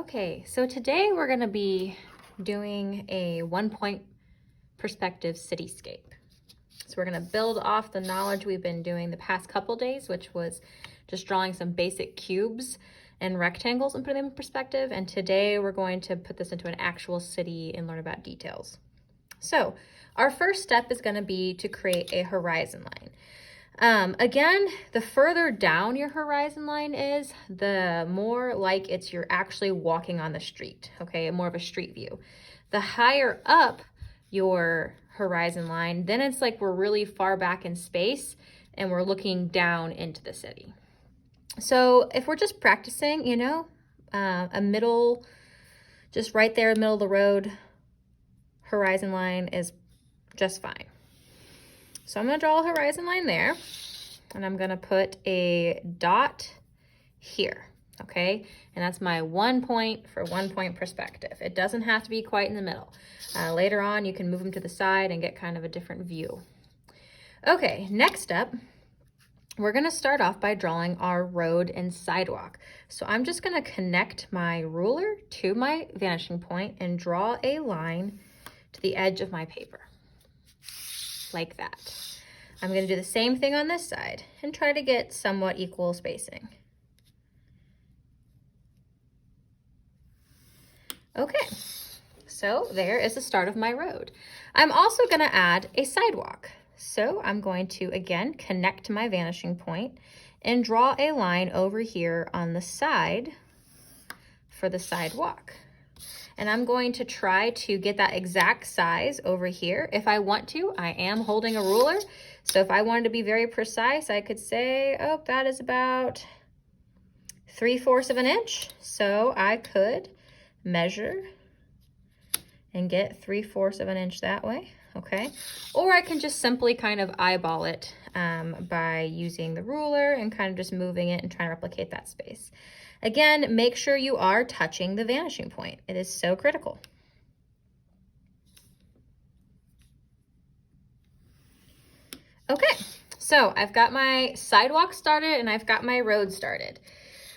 Okay, so today we're going to be doing a 1-point perspective cityscape. So we're going to build off the knowledge we've been doing the past couple days, which was just drawing some basic cubes and rectangles and putting them in perspective. And today we're going to put this into an actual city and learn about details. So our first step is going to be to create a horizon line. Again, the further down your horizon line is, the more like you're actually walking on the street, okay? More of a street view. The higher up your horizon line, then it's like we're really far back in space and we're looking down into the city. So if we're just practicing, a middle, just right there in the middle of the road, horizon line is just fine. So I'm going to draw a horizon line there, and I'm going to put a dot here, okay? And that's my 1 point for 1 point perspective. It doesn't have to be quite in the middle. Later on, you can move them to the side and get kind of a different view. Okay, next up, we're going to start off by drawing our road and sidewalk. So I'm just going to connect my ruler to my vanishing point and draw a line to the edge of my paper, like that. I'm going to do the same thing on this side and try to get somewhat equal spacing. Okay, so there is the start of my road. I'm also going to add a sidewalk. So I'm going to, again, connect to my vanishing point and draw a line over here on the side for the sidewalk. And I'm going to try to get that exact size over here. If I want to, I am holding a ruler. So if I wanted to be very precise, I could say, oh, that is about 3/4 of an inch. So I could measure and get 3/4 of an inch that way, okay? Or I can just simply kind of eyeball it by using the ruler and kind of just moving it and trying to replicate that space. Again, make sure you are touching the vanishing point. It is so critical. Okay, so I've got my sidewalk started and I've got my road started.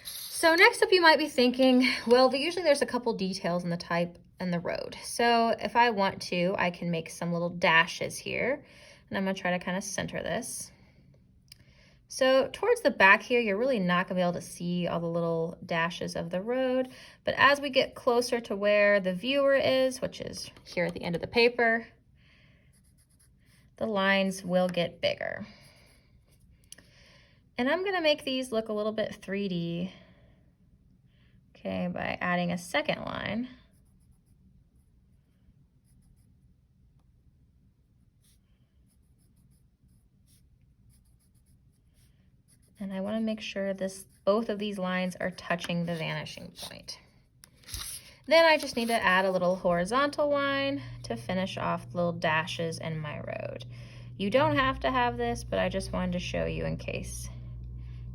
So next up you might be thinking, well, usually there's a couple details in the type and the road. So if I want to, I can make some little dashes here, and I'm gonna try to kind of center this. So towards the back here, you're really not gonna be able to see all the little dashes of the road, but as we get closer to where the viewer is, which is here at the end of the paper, the lines will get bigger. And I'm gonna make these look a little bit 3D, okay, by adding a second line. And I want to make sure both of these lines are touching the vanishing point. Then I just need to add a little horizontal line to finish off the little dashes in my road. You don't have to have this, but I just wanted to show you in case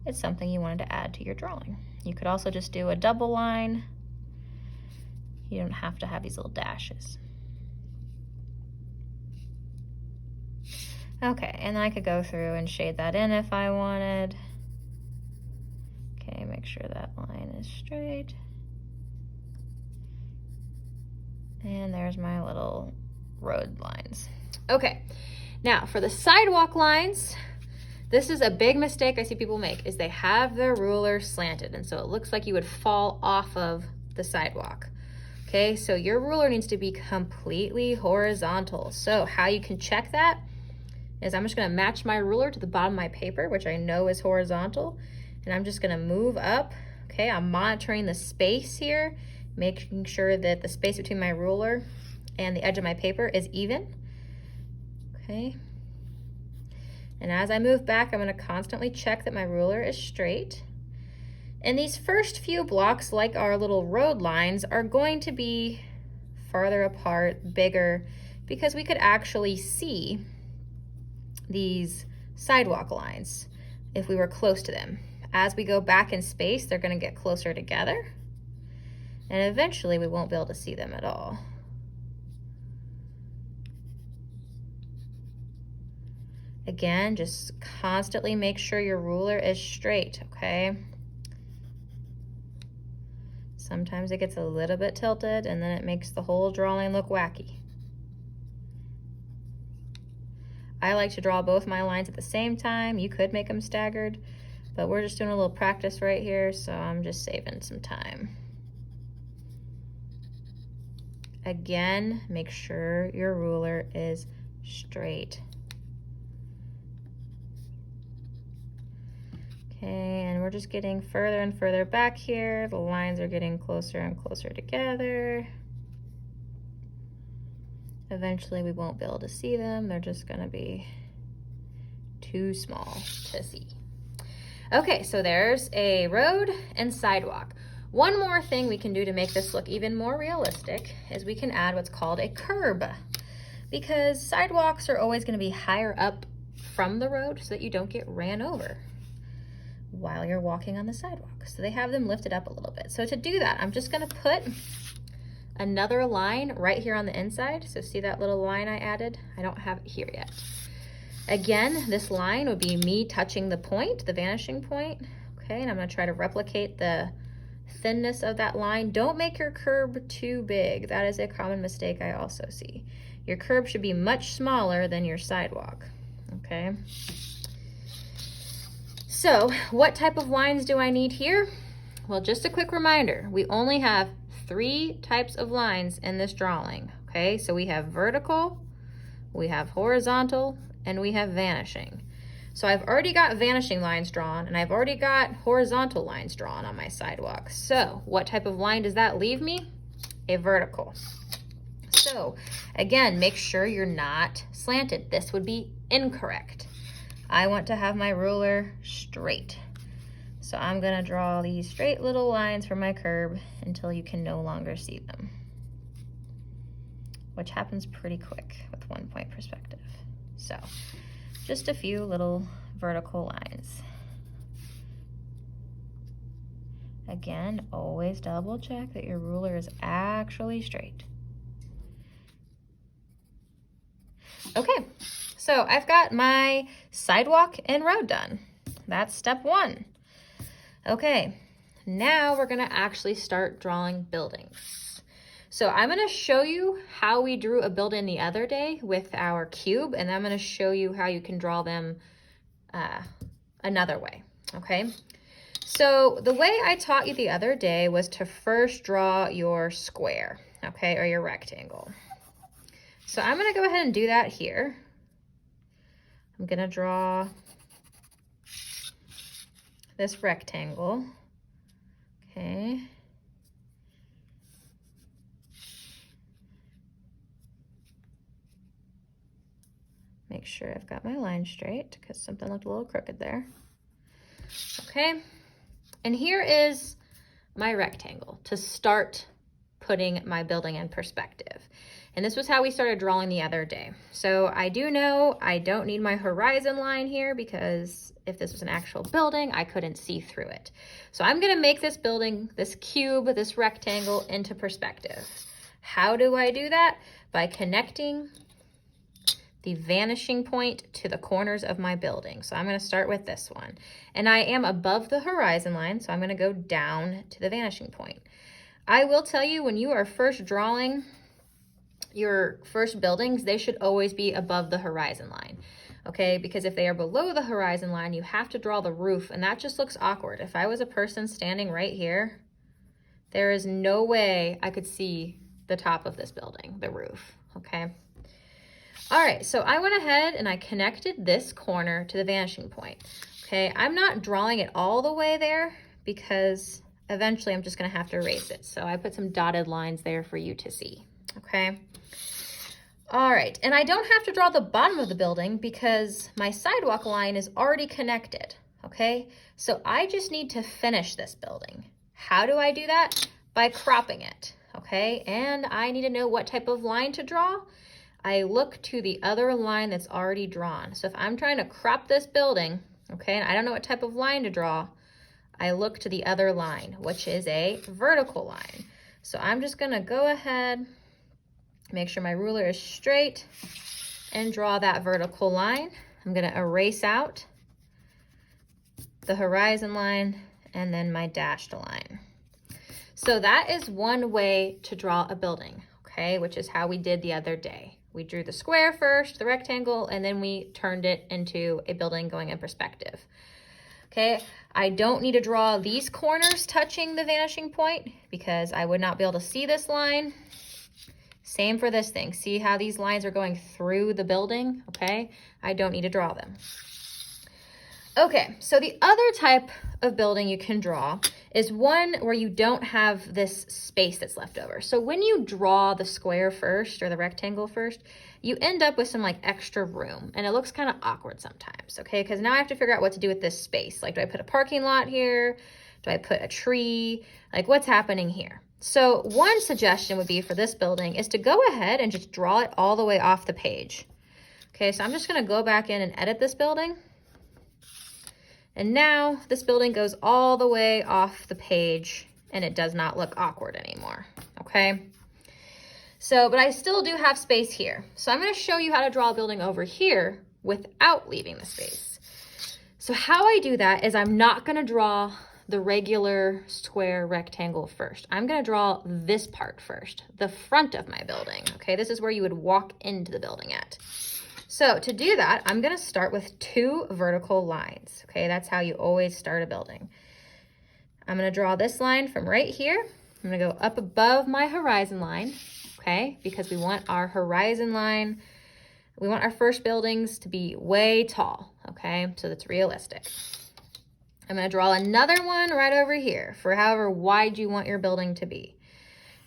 it's something you wanted to add to your drawing. You could also just do a double line. You don't have to have these little dashes. Okay, and I could go through and shade that in if I wanted. Okay, make sure that line is straight. And there's my little road lines. Okay, now for the sidewalk lines, this is a big mistake I see people make, is they have their ruler slanted, and so it looks like you would fall off of the sidewalk. Okay, so your ruler needs to be completely horizontal. So how you can check that is I'm just gonna match my ruler to the bottom of my paper, which I know is horizontal, and I'm just gonna move up. Okay, I'm monitoring the space here, making sure that the space between my ruler and the edge of my paper is even. Okay, and as I move back, I'm gonna constantly check that my ruler is straight. And these first few blocks, like our little road lines, are going to be farther apart, bigger, because we could actually see these sidewalk lines if we were close to them. As we go back in space, they're going to get closer together, and eventually we won't be able to see them at all. Again, just constantly make sure your ruler is straight, okay? Sometimes it gets a little bit tilted and then it makes the whole drawing look wacky. I like to draw both my lines at the same time. You could make them staggered, but we're just doing a little practice right here, so I'm just saving some time. Again, make sure your ruler is straight. Okay, and we're just getting further and further back here. The lines are getting closer and closer together. Eventually we won't be able to see them. They're just gonna be too small to see. Okay, so there's a road and sidewalk. One more thing we can do to make this look even more realistic is we can add what's called a curb, because sidewalks are always gonna be higher up from the road so that you don't get ran over while you're walking on the sidewalk. So they have them lifted up a little bit. So to do that, I'm just gonna put another line right here on the inside. So see that little line I added? I don't have it here yet. Again, this line would be me touching the point, the vanishing point. Okay, and I'm gonna try to replicate the thinness of that line. Don't make your curb too big. That is a common mistake I also see. Your curb should be much smaller than your sidewalk, okay? So what type of lines do I need here? Well, just a quick reminder, we only have 3 types of lines in this drawing, okay? So we have vertical, we have horizontal, and we have vanishing. So I've already got vanishing lines drawn, and I've already got horizontal lines drawn on my sidewalk. So what type of line does that leave me? A vertical. So again, make sure you're not slanted. This would be incorrect. I want to have my ruler straight. So I'm gonna draw these straight little lines for my curb until you can no longer see them, which happens pretty quick with 1-point perspective. So just a few little vertical lines. Again, always double check that your ruler is actually straight. Okay, so I've got my sidewalk and road done. That's step 1. Okay, now we're gonna actually start drawing buildings. So I'm gonna show you how we drew a building the other day with our cube, and I'm gonna show you how you can draw them another way, okay? So the way I taught you the other day was to first draw your square, okay, or your rectangle. So I'm gonna go ahead and do that here. I'm gonna draw this rectangle, okay. Make sure I've got my line straight because something looked a little crooked there. Okay, and here is my rectangle to start putting my building in perspective. And this was how we started drawing the other day. So I do know I don't need my horizon line here because if this was an actual building, I couldn't see through it. So I'm gonna make this building, this cube, this rectangle into perspective. How do I do that? By connecting the vanishing point to the corners of my building. So I'm gonna start with this one. And I am above the horizon line, so I'm gonna go down to the vanishing point. I will tell you, when you are first drawing your first buildings, they should always be above the horizon line, okay? Because if they are below the horizon line, you have to draw the roof, and that just looks awkward. If I was a person standing right here, there is no way I could see the top of this building, the roof, okay? All right, so I went ahead and I connected this corner to the vanishing point, okay? I'm not drawing it all the way there because eventually I'm just gonna have to erase it. So I put some dotted lines there for you to see, okay? All right, and I don't have to draw the bottom of the building because my sidewalk line is already connected, okay? So I just need to finish this building. How do I do that? By cropping it, okay? And I need to know what type of line to draw. I look to the other line that's already drawn. So if I'm trying to crop this building, okay, and I don't know what type of line to draw, I look to the other line, which is a vertical line. So I'm just gonna go ahead, make sure my ruler is straight, and draw that vertical line. I'm gonna erase out the horizon line and then my dashed line. So that is one way to draw a building, okay, which is how we did the other day. We drew the square first, the rectangle, and then we turned it into a building going in perspective. Okay, I don't need to draw these corners touching the vanishing point because I would not be able to see this line. Same for this thing. See how these lines are going through the building? Okay, I don't need to draw them. Okay, so the other type of building you can draw is one where you don't have this space that's left over. So when you draw the square first or the rectangle first, you end up with some like extra room and it looks kind of awkward sometimes, okay? Because now I have to figure out what to do with this space. Like, do I put a parking lot here? Do I put a tree? Like, what's happening here? So one suggestion would be for this building is to go ahead and just draw it all the way off the page. Okay, so I'm just gonna go back in and edit this building. And now this building goes all the way off the page and it does not look awkward anymore, okay? So, but I still do have space here. So I'm gonna show you how to draw a building over here without leaving the space. So how I do that is I'm not gonna draw the regular square rectangle first. I'm gonna draw this part first, the front of my building, okay? This is where you would walk into the building at. So to do that, I'm gonna start with 2 vertical lines, okay? That's how you always start a building. I'm gonna draw this line from right here. I'm gonna go up above my horizon line, okay? Because we want our horizon line, we want our first buildings to be way tall, okay? So that's realistic. I'm gonna draw another one right over here for however wide you want your building to be.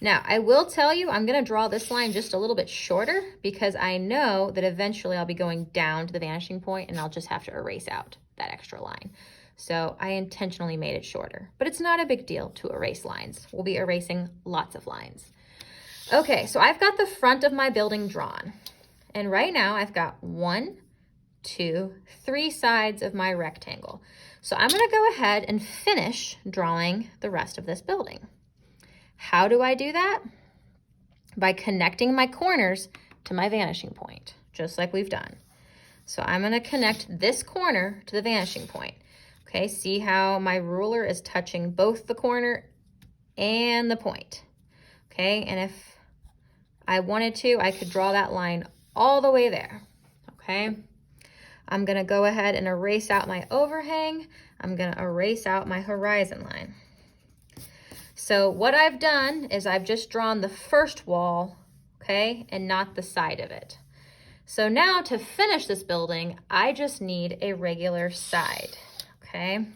Now, I will tell you, I'm gonna draw this line just a little bit shorter because I know that eventually I'll be going down to the vanishing point and I'll just have to erase out that extra line. So I intentionally made it shorter, but it's not a big deal to erase lines. We'll be erasing lots of lines. Okay, so I've got the front of my building drawn. And right now I've got 1, 2, 3 sides of my rectangle. So I'm gonna go ahead and finish drawing the rest of this building. How do I do that? By connecting my corners to my vanishing point, just like we've done. So I'm gonna connect this corner to the vanishing point. Okay, see how my ruler is touching both the corner and the point. Okay, and if I wanted to, I could draw that line all the way there, okay? I'm gonna go ahead and erase out my overhang. I'm gonna erase out my horizon line. So what I've done is I've just drawn the first wall, okay, and not the side of it. So now to finish this building, I just need a regular side, okay?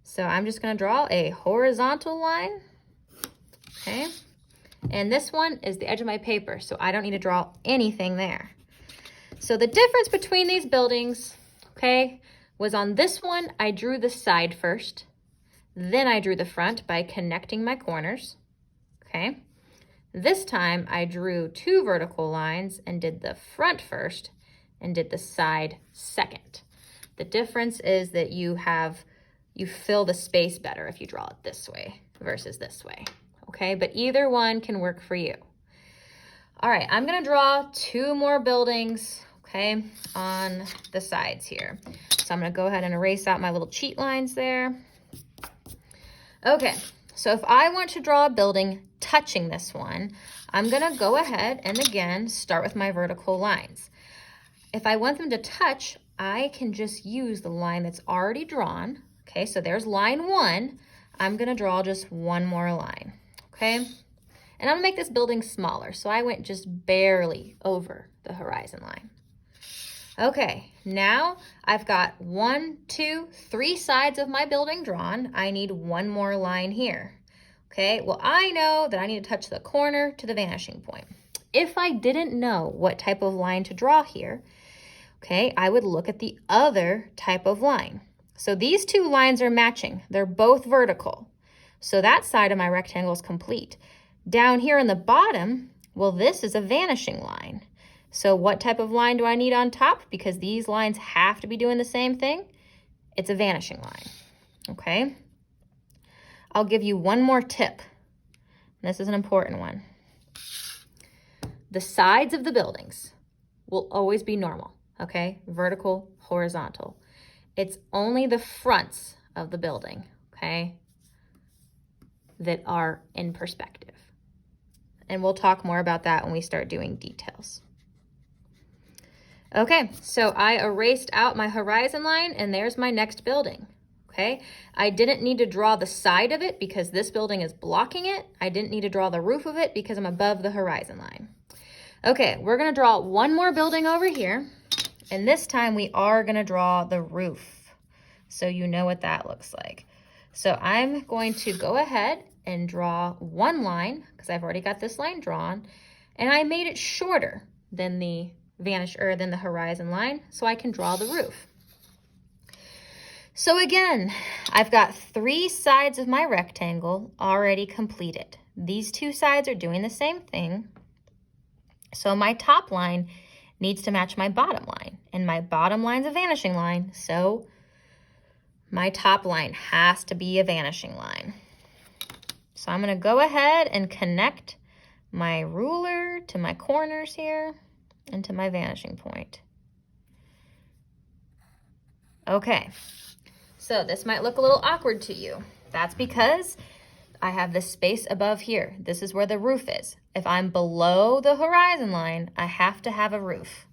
So I'm just gonna draw a horizontal line, okay? And this one is the edge of my paper, so I don't need to draw anything there. So the difference between these buildings, okay, was on this one, I drew the side first. Then I drew the front by connecting my corners, okay? This time I drew 2 vertical lines and did the front first and did the side second. The difference is that you fill the space better if you draw it this way versus this way, okay? But either one can work for you. All right, I'm gonna draw 2 more buildings, okay, on the sides here. So I'm gonna go ahead and erase out my little cheat lines there. Okay, so if I want to draw a building touching this one, I'm gonna go ahead and again, start with my vertical lines. If I want them to touch, I can just use the line that's already drawn. Okay, so there's line 1. I'm gonna draw just 1 more line, okay? And I'm gonna make this building smaller, so I went just barely over the horizon line. Okay, now I've got 1, 2, 3 sides of my building drawn. I need 1 more line here. Okay, well, I know that I need to touch the corner to the vanishing point. If I didn't know what type of line to draw here, okay, I would look at the other type of line. So these 2 lines are matching. They're both vertical. So that side of my rectangle is complete. Down here in the bottom, well, this is a vanishing line. So what type of line do I need on top? Because these lines have to be doing the same thing. It's a vanishing line, okay? I'll give you one more tip. This is an important one. The sides of the buildings will always be normal, okay? Vertical, horizontal. It's only the fronts of the building, okay? that are in perspective. And we'll talk more about that when we start doing details. Okay, so I erased out my horizon line, and there's my next building. Okay, I didn't need to draw the side of it because this building is blocking it. I didn't need to draw the roof of it because I'm above the horizon line. Okay, we're gonna draw one more building over here, and this time we are gonna draw the roof, so you know what that looks like. So I'm going to go ahead and draw one line, because I've already got this line drawn, and I made it shorter than the than the horizon line, so I can draw the roof. So again, I've got 3 sides of my rectangle already completed. These 2 sides are doing the same thing. So my top line needs to match my bottom line, and my bottom line's a vanishing line, so my top line has to be a vanishing line. So I'm gonna go ahead and connect my ruler to my corners here and to my vanishing point. Okay. So this might look a little awkward to you. That's because I have this space above here. This is where the roof is. If I'm below the horizon line, I have to have a roof.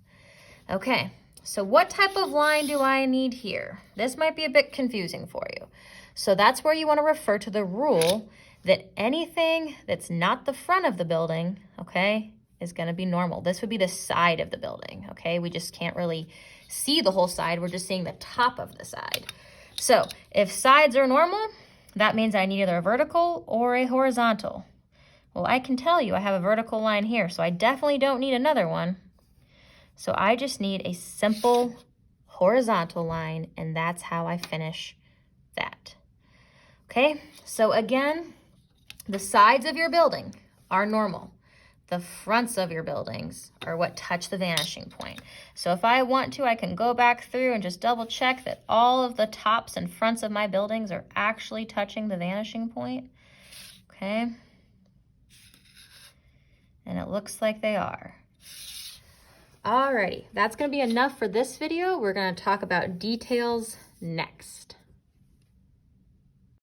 Okay, so what type of line do I need here? This might be a bit confusing for you. So that's where you want to refer to the rule that anything that's not the front of the building, okay, is going to be normal. This would be the side of the building, okay? We just can't really see the whole side. We're just seeing the top of the side. So if sides are normal, that means I need either a vertical or a horizontal. Well, I can tell you I have a vertical line here, so I definitely don't need another one. So I just need a simple horizontal line, and that's how I finish that. Okay, so again, the sides of your building are normal. The fronts of your buildings are what touch the vanishing point. So if I want to, I can go back through and just double check that all of the tops and fronts of my buildings are actually touching the vanishing point. Okay. And it looks like they are. Alrighty, that's gonna be enough for this video. We're gonna talk about details next.